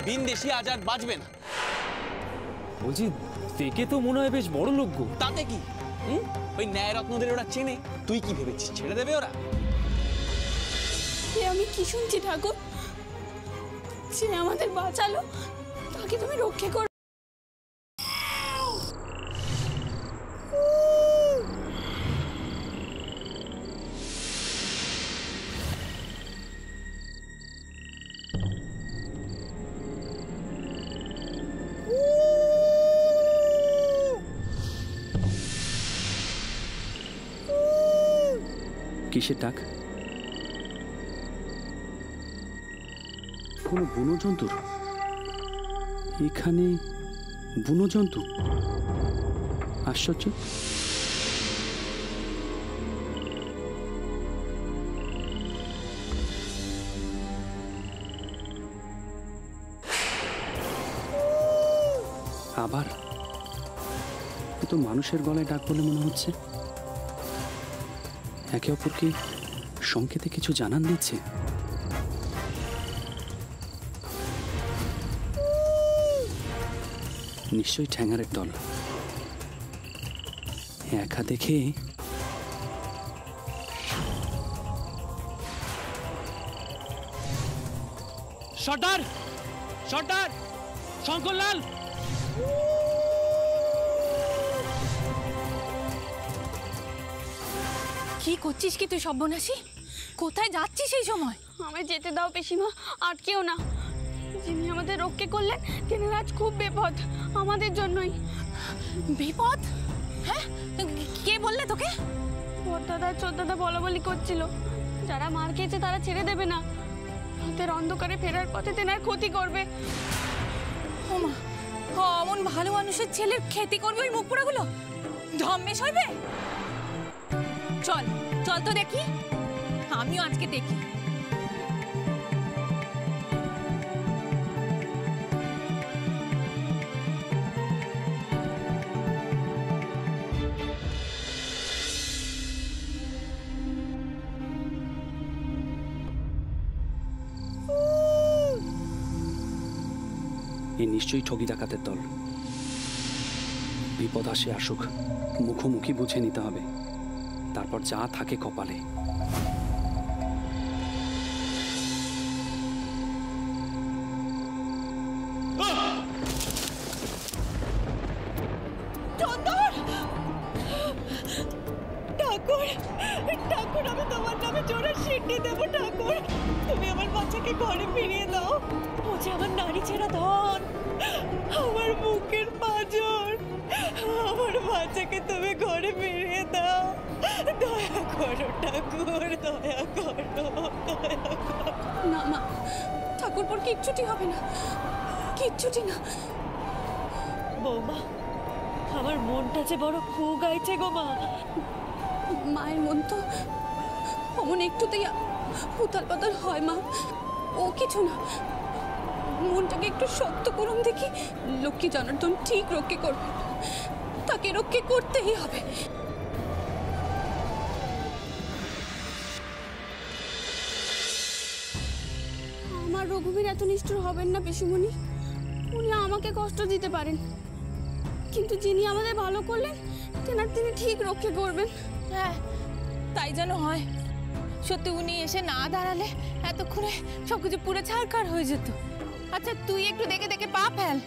বিনদেশি আজ আর বাঁচবে না। বলছি দেখে তো মনে হয় বেশ বড় লোক গো। তাতে কি, ওই ন্যায় রত্নদের ওরা চেনে, তুই কি ভেবেছিস ছেড়ে দেবে ওরা? আমি কি শুনছি ঠাকুর, সে আমাদের বাঁচালো, তাকে তুমি রক্ষা করো। কিসের ডাক? কোনো বুনো জন্তুর? এখানে বুনো জন্তু? আশ্চর্য। আবার এ তো মানুষের গলায় ডাক বলে মনে হচ্ছে। একে অপরকে সংকেতে কিছু জানান দিচ্ছে। নিশ্চয়ই ঠ্যাঙারের দল। একা দেখে সর্দার, সর্দার, শঙ্করলাল! কি করছিস কি তুই সর্বনাশী? কোথায় যাচ্ছিস এই সময়? আমায় যেতে দাও পিসিমা, আটকেও না। যিনি আমাদের রক্ষা করলেন তিনি আজ খুব বিপদ, আমাদের জন্যই। বিপদ? হ্যাঁ, কে বললে তোকে? বড়দাদা ছোটদাদা বলা বলি করছিল, যারা মার খেয়েছে তারা ছেড়ে দেবে না, রাতের অন্ধকারে ফেরার পথে তেনার ক্ষতি করবে। ওমা, অমন ভালো মানুষের ছেলের ক্ষতি করবে ওই মুখ পোড়াগুলো? ধম্মেশ হইবে? চল চল তো দেখি, আমিও আজকে দেখি। এ নিশ্চয়ই ঠগি ডাকাতের দল। বিপদ আসে আসুক, মুখোমুখি বুঝে নিতে হবে, তারপর যা থাকে কপালে। ঠাকুর, ঠাকুর, আমি তোমার নামে জোরে সিটি দেবো। ঠাকুর, তুমি আমার বাচ্চাকে ঘরে ফিরিয়ে দাও। ও যে আমার নারী ছেঁড়া ধন, আমার বুকের পাঁজর। আমার বাচ্চাকে তুমি ঘরে ফিরিয়ে দাও। দয়া করো ঠাকুর, দয়া করো, দয়া করো। না মা, ঠাকুরপোর কিচ্ছুটি হবে না, কিচ্ছুটি না। বৌমা, আমার মনটা যে বড় খু গাইছে গো মা। মায়ের মন তো অমন একটুতেই উতাল পাতাল হয় মা, ও কিছু না। মনটাকে একটু শক্ত করুন দেখি, লক্ষ্মী জনার্দন ঠিক রক্ষে করবে, তাকে রক্ষে করতেই হবে। আমার রঘুবীর এত নিষ্ঠুর হবেন না পিসিমণি, উনি আমাকে কষ্ট দিতে পারেন, কিন্তু যিনি আমাদের ভালো করলেন তিনি ঠিক রক্ষে করবেন। হ্যাঁ, তাই যেন হয়। সত্যি উনি এসে না দাঁড়ালে এতক্ষণে সবকিছু পুরো ছাড়খাড় হয়ে যেত। আচ্ছা তুই একটু দেখে দেখে পা ফেল,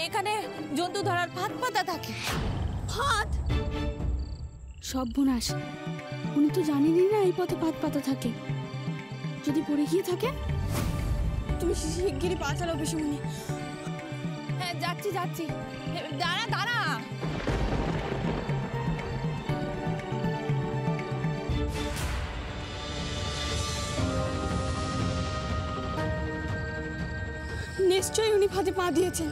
এখানে জন্তু ধরার ফাঁদ পাতা থাকে। ফাঁদ? সর্বনাশ, উনি তো জানেনই না এই পথে ফাঁদ পাতা থাকে। যদি পড়ে গিয়ে থাকে? তুমি শিগগিরই পা চালাও পিসিমণি। হ্যাঁ যাচ্ছি যাচ্ছি, দাঁড়া দাঁড়া। নিশ্চয়ই উনি ফাঁদে পা দিয়েছেন।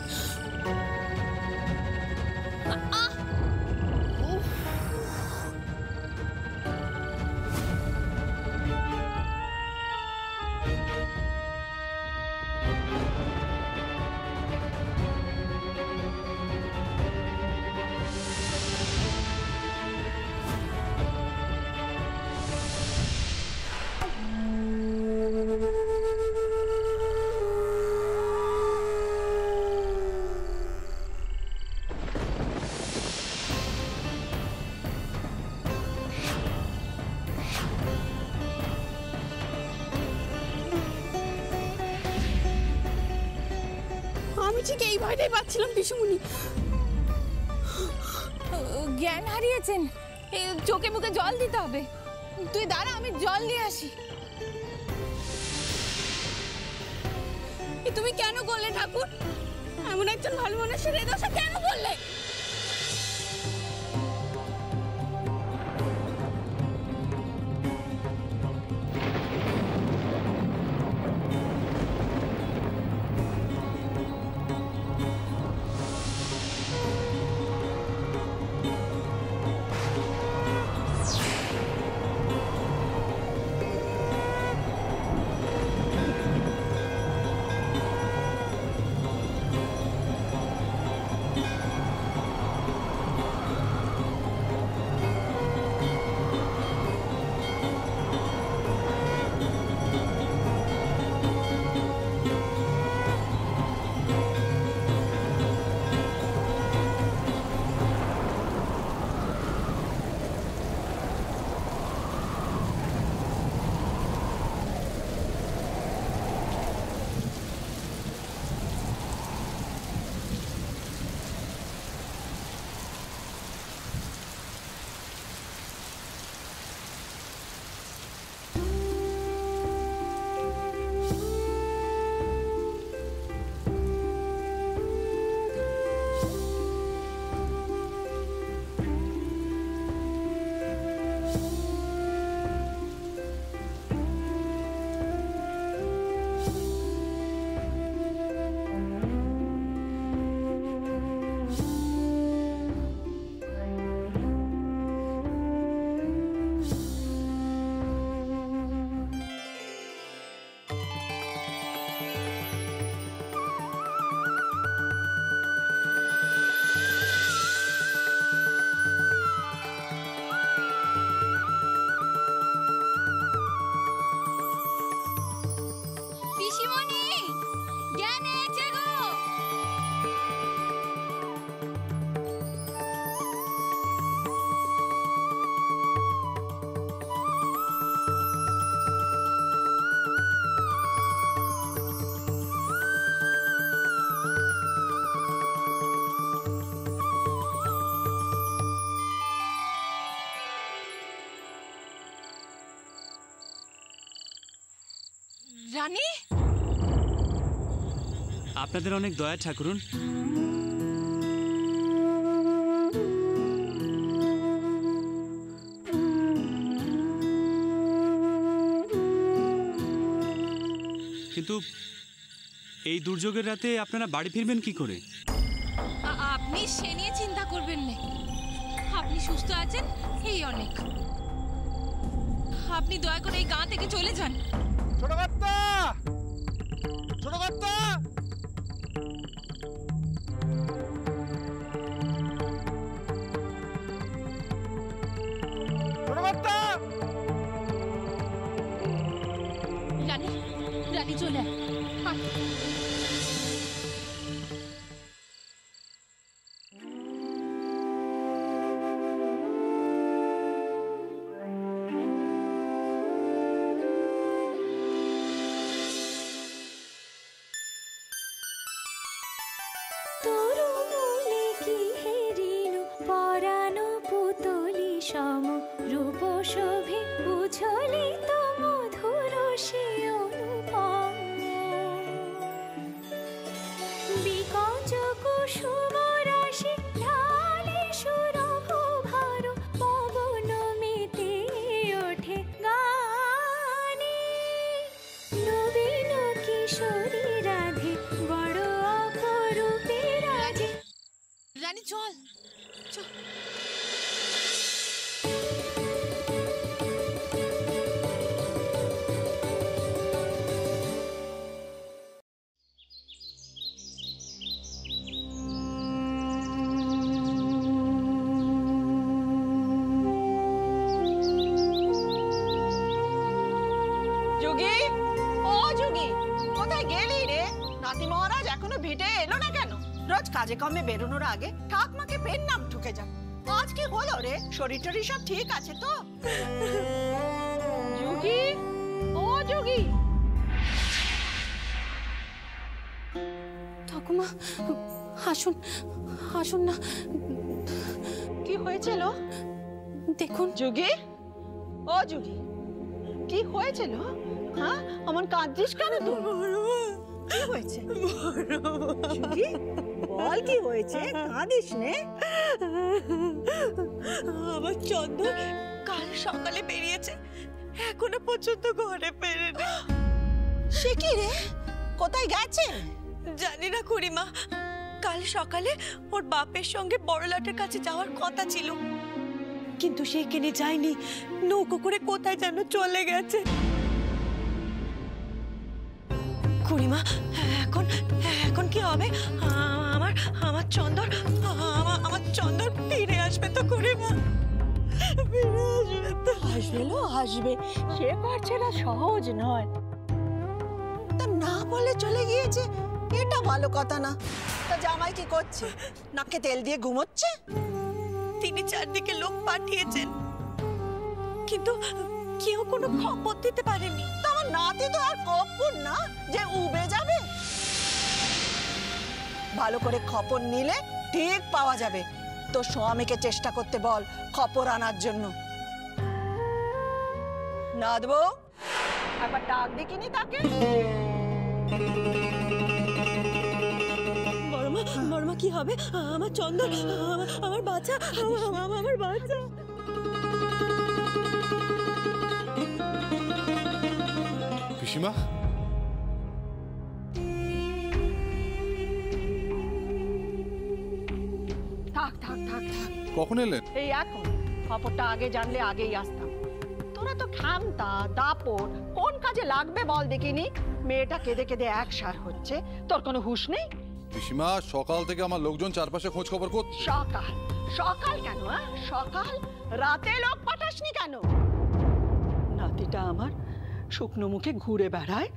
ঠিক এই ভয়টাই পাচ্ছিলাম পিসুমণি। জ্ঞান হারিয়েছেন, চোখে মুখে জল দিতে হবে। তুই দাঁড়া, আমি জল দিয়ে আসি। তুমি কেন করলে ঠাকুর? এমন একজন ভালো মানুষের এই দশা কেন করলে? রানী, আপনাদের অনেক দয়া ঠাকুরুন। কিন্তু এই দুর্যোগের রাতে আপনারা বাড়ি ফিরবেন কি করে? আপনি সে নিয়ে চিন্তা করবেন না। আপনি সুস্থ আছেন, এই অনেক। আপনি দয়া করে এই গাঁ থেকে চলে যান। ছোট কর্তা, ছোট কর্তা, ছোট কর্তা। রানী, রানী চলে আয়। রানী চল, চল। যোগী, ও যোগী, কোথায় গেলি রে? নাতি মহারাজ এখনো ভিটে এলো না কেন? রোজ কাজে কমে বেরোনোর আগে ঠাকমাকে পেন নাম ঢুকে যান। আজ কি হলো রে? শরীর টরীর সব ঠিক আছে তো? যোগী, ও যোগী। ঠাকুমা আসুন আসুন না, কি হয়েছিল দেখুন। যুগি, ও যুগি, কি হয়েছিল? হ্যাঁ, আমার কাঁদছিস কেন তুই? কি হয়েছে যুগি? বল কি হয়েছে, কাঁদিস নে। আমার চন্দন কাল সকালে বেরিয়েছে, এখনো পর্যন্ত ঘরে ফেরেনি। সে কি রে, কোথায় গেছে? জানি না খুড়িমা, কাল সকালে ওর বাপের সঙ্গে বড়লাটের কাছে যাওয়ার কথা ছিল, কিন্তু সেখানে যায়নি, নৌকো করে কোথায় যেন চলে গেছে। খুড়িমা এখন এখন কি হবে? আমার আমার চন্দন আমার চন্দন ফিরে আসবে তো খুড়িমা? ফিরে আসবে তো? আসবে লো, আসবে, সে পারছে না, সহজ নয়। তা না বলে চলে গিয়েছে, এটা ভালো কথা না। তা জামাই কি করছে? নাকে তেল দিয়ে ঘুমোচ্ছে? তিনি চারদিকে লোক পাঠিয়েছেন, কিন্তু কেউ কোনো খবর দিতে পারেনি। তা আমার নাতি তো আর কপুর না যে উবে যাবে। ভালো করে খবর নিলে ঠিক পাওয়া যাবে। তো স্বামীকে চেষ্টা করতে বল খবর আনার জন্য। না দেবো, একবার ডাক দেখিনি তাকে। বড়মা বড়মা কি হবে? আমার চন্দন, আমার বাচ্চা, আমার বাচ্চা। পিসিমা, থাক থাক থাক থাক, কখন এলেন? এই এখন। খবরটা আগে জানলে আগেই আসতাম। তোরা তো খামতা দাপট, কোন কাজে লাগবে বল দেখিনি? মেয়েটা কেঁদে কেঁদে একসার হচ্ছে, তোর কোনো হুঁশ নেই? পিসিমা, সকাল থেকে আমার লোকজন চারপাশে খোঁজ খবর করছে। সকাল সকাল কেন? সকাল রাতে লোক পাঠাসনি কেন? নাতিটা আমার শুকনো মুখে ঘুরে বেড়ায়,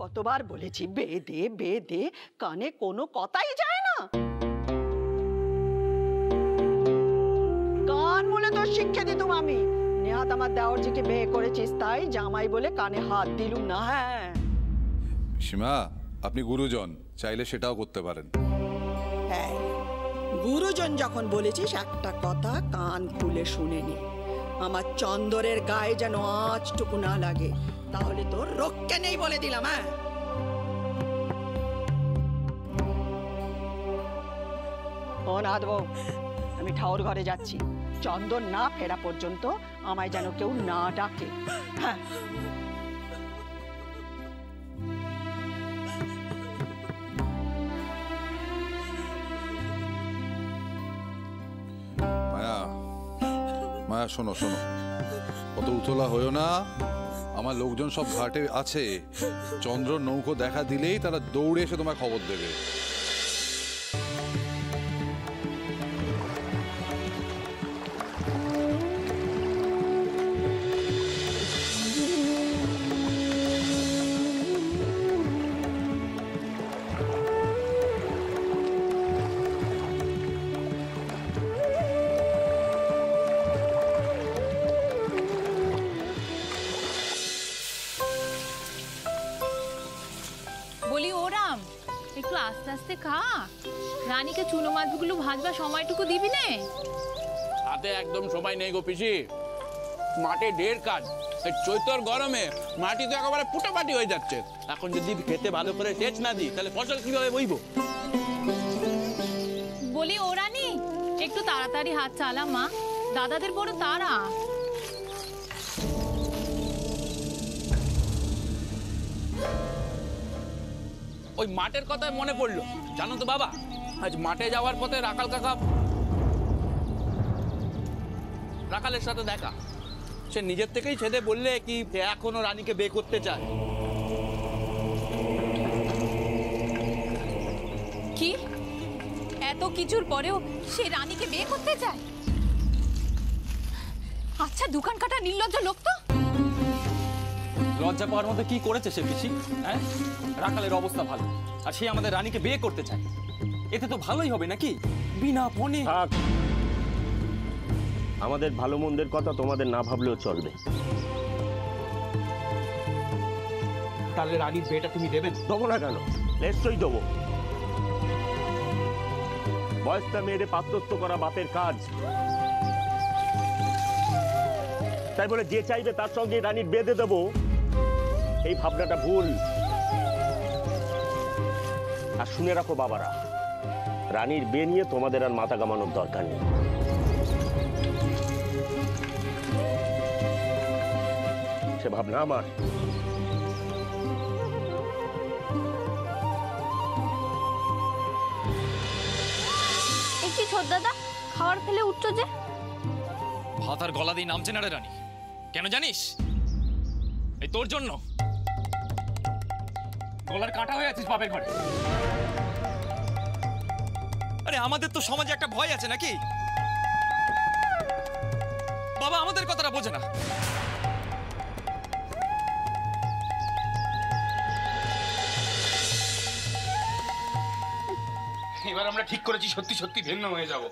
কতবার বলেছি বেদে বেদে, কানে কোনো কথাই যায় না। কান বলে তোর শিক্ষা দিতুম আমি। নেহাত আমার দেওরজিকে বিয়ে করেছিস তাই জামাই বলে কানে হাত দিলুম না। হ্যাঁ পিসিমা, আপনি গুরুজন, চাইলে সেটাও করতে পারেন। হ্যাঁ, গুরুজন যখন বলেছিস একটা কথা কান খুলে শুনে নি। আমার চন্দরের গায়ে যেন আঁচটুকু না লাগে, তাহলে তোর রক্ষে নেই বলে দিলাম। হ্যাঁ, ও না দেবো, আমি ঠাউর ঘরে যাচ্ছি। চন্দন না ফেরা পর্যন্ত আমায় যেন কেউ না ডাকে। হ্যাঁ, মায়া, মায়া শোনো শোনো, কত উতলা হয়েও না। আমার লোকজন সব ঘাটে আছে, চন্দ্র নৌকো দেখা দিলেই তারা দৌড়ে এসে তোমায় খবর দেবে। বলি ওরাম, একটু আস্তে আস্তে খা। রানীকে চুনো মাছগুলো ভাজবার সময়টুকু দিবি নে। হাতে একদম সময় নেই গো পিসি, মাঠে ঢের কাজ। এই চৈতর গরমে মাটি তো একেবারে পুটাপাটি হয়ে যাচ্ছে। এখন যদি খেতে ভালো করে সেচ না দিই তাহলে ফসল কিভাবে বইব? বলি ও রানী, একটু তাড়াতাড়ি হাত চালা মা, দাদাদের বড় তাড়া। ওই মাঠের কথায় মনে পড়লো, জানো তো বাবা, আজ মাঠে যাওয়ার পথে রাখালের সাথে দেখা। সে নিজের থেকেই ছেদে বললে কি এখনো রানীকে বিয়ে করতে চায়। কি এত কিছুর পরেও সে রানীকে বিয়ে করতে চায়? আচ্ছা, দোকান কাটা নির্লজ্জ লোক তো। লজ্জা পাওয়ার মধ্যে কি করেছে সে পিসি? হ্যাঁ, রাখালের অবস্থা ভালো আর সে আমাদের রানীকে বিয়ে করতে চায়, এতে তো ভালোই হবে নাকি? বিনা ফোনে থাক, আমাদের ভালো মন্দের কথা তোমাদের না ভাবলেও চলবে। তাহলে রানীর বিয়েটা তুমি দেবেন? দেবো না কেন? নিশ্চয়ই দেবো। বয়স্তা মেয়েরে পাত্রত্ব করা বাপের কাজ। তাই বলে যে চাইবে তার সঙ্গে রানীর বেঁধে দেব, এই ভাবনাটা ভুল। আর শুনে রাখো বাবারা, রানীর বিয়ে নিয়ে তোমাদের আর মাথা ঘামানোর দরকার নেই। সে ভাবনা আমার। একটি ছোট দাদা খাবার ফেলে উঠছো যে? ভাত আর গলা দিয়ে নামছে না রে রানী, কেন জানিস? এই তোর জন্য গলার কাঁটা হয়ে আছিস বাপের ঘরে। আরে আমাদের তো সমাজে একটা ভয় আছে নাকি? বাবা আমাদের কথাটা বোঝে না। এবার আমরা ঠিক করেছি সত্যি সত্যি ভিন্ন হয়ে যাব।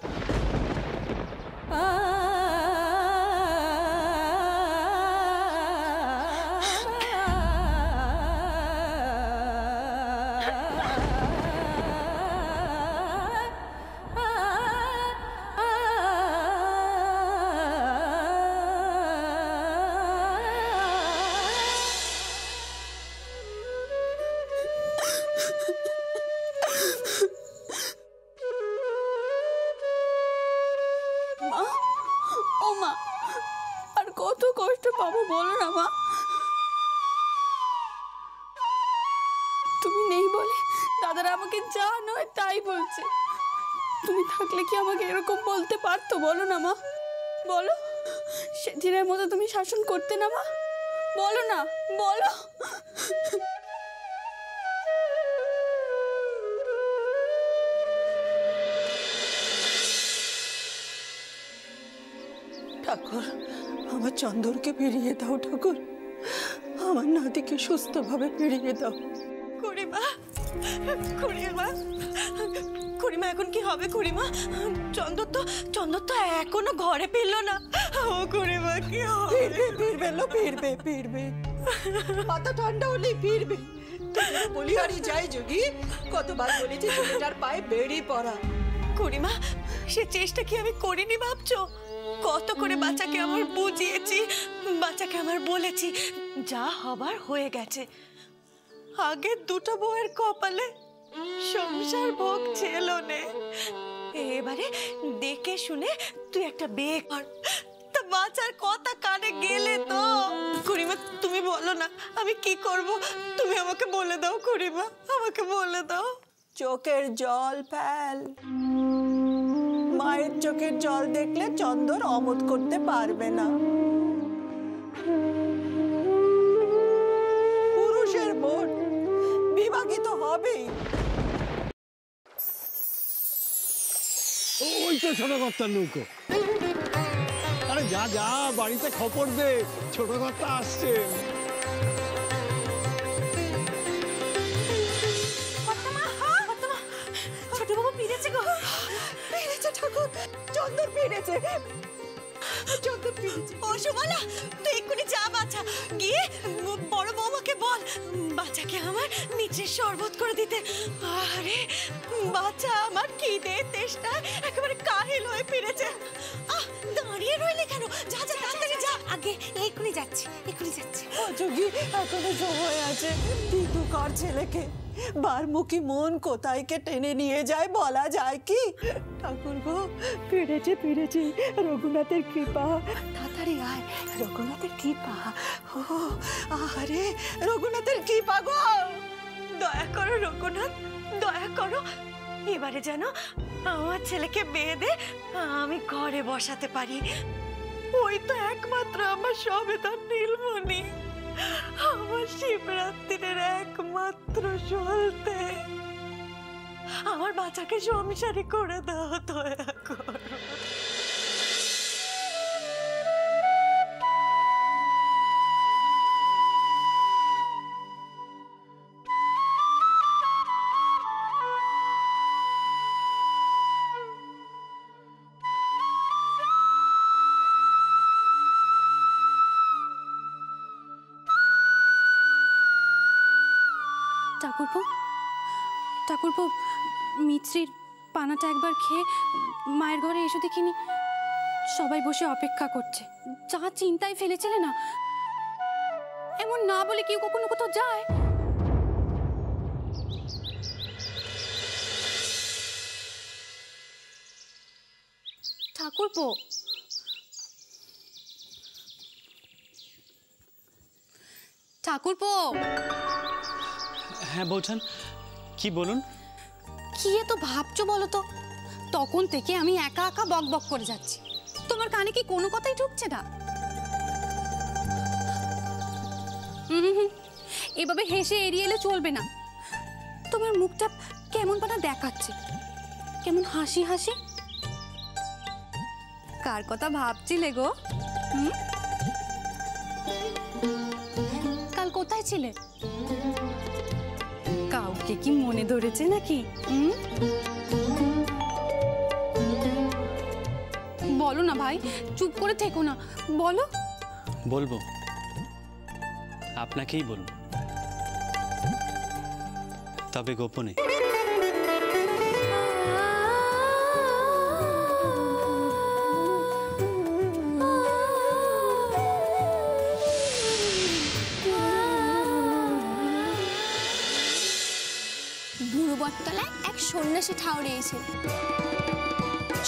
ও মা, আর কত কষ্ট পাবো বলো না মা? তুমি নেই বলে দাদারা আমাকে যা নয় তাই বলছে। তুমি থাকলে কি আমাকে এরকম বলতে পারতো বলো না মা? বলো, সেদিনের মতো তুমি শাসন করতে না মা? বলো না, বলো। ঠাকুর, আমার চন্দরকে ফিরিয়ে দাও ঠাকুর, আমার নাতিকে সুস্থভাবে ফিরিয়ে দাও। খুড়িমা, খুড়িমা, খুড়িমা এখন কি হবে খুড়িমা? চন্দর তো এখনো ঘরে ফিরলো না। ও খুড়িমা কি হবে? ফিরবে মাথা ঠান্ডা হলেই ফিরবে। বলি হারিয়ে যায় যোগী, কতবার বলেছি ছেলেটার পায়ে বেড়ি পড়া। খুড়িমা, সে চেষ্টা কি আমি করিনি ভাবছো? কত করে বাচ্চাকে আমার বুঝিয়েছি, বাচ্চাকে আমার বলেছি যা হবার হয়ে গেছে। আগে দুটো বউয়ের কপালে সংসার ভোগ ছিল নে, এবারে দেখে শুনে তুই একটা বিয়ে কর। তা বাচ্চার কথা কানে গেলে তো। খুড়িমা তুমি বলো না আমি কি করব, তুমি আমাকে বলে দাও খুড়িমা, আমাকে বলে দাও। চোখের জল ফেল। মায়ের চোখের জল দেখলে চন্দর অমত করতে পারবে না। পুরুষের ভোট বিভাগিত হবেই। ওই তো ছোট কর্তার নৌকো। আরে যা যা, বাড়িতে খবর দে, ছোট কর্তা আসছে। ছোট বাবু ফিরেছে গো, ফিরেছে ঠাকুর, চন্দর ফিরেছে, চন্দর ফিরেছে। ও সুমালা, তুই এক্ষুনি যা বাচ্চা, গিয়ে বড় বৌমাকে বল বাচ্চাকে আমার নিচের শরবত করে দিতে। আরে বাচ্চা আমার খিদে তেষ্টা একেবারে কাহিল হয়ে ফিরেছে। দাঁড়িয়ে রইলে কেন? যা যা তাড়াতাড়ি যা। আগে এক্ষুনি যাচ্ছি, এক্ষুনি যাচ্ছি। যোগী এখনো সময় আছে। দিদু কার ছেলেকে বারমুখী মন কোথায়কে টেনে নিয়ে যায় বলা যায় কি? ঠাকুর গো, ফিরেছে রঘুনাথের কৃপা। তাড়াতাড়ি আয়, রঘুনাথের কৃপা। ও আরে রঘুনাথের কৃপা গো, দয়া করো রঘুনাথ, দয়া করো। এবারে যেন আমার ছেলেকে বিয়ে দে, আমি ঘরে বসাতে পারি। ওই তো একমাত্র আমার সবেদার নীলমণি, আমার শিবরাত্রির একমাত্র সলতে। আমার বাচ্চাকে সংসারী করে দাও দয়া করো। ঠাকুরপো, মিত্রির পানাটা একবার খেয়ে মায়ের ঘরে এসে দেখিনি সবাই বসে অপেক্ষা করছে। যা চিন্তায় ফেলেছিলে না, এমন না বলে কেউ কখনো কোথাও যায়? ঠাকুরপো, ঠাকুরপো। হ্যাঁ বৌঠান, কি বলুন? কি এত ভাবছো বলো তো? তখন থেকে আমি একা একা বক বক করে যাচ্ছি, তোমার কানে কি কোনো কথাই ঢুকছে না? এভাবে হেসে এড়িয়ে এলে চলবে না। তোমার মুখটা কেমন পানা দেখাচ্ছে, কেমন হাসি হাসি। কার কথা ভাবছিলে গো? কাল কোথায় ছিলে? কাউকে কি মনে ধরেছে নাকি? বলো না ভাই, চুপ করে থেকো না, বলো। বলবো, আপনাকেই বলবো, তবে গোপনে। বুড়ো বটতলায় এক সন্ন্যাসী ঠাউরে এসে,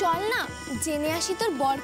চল না জেনে আসি তোর বর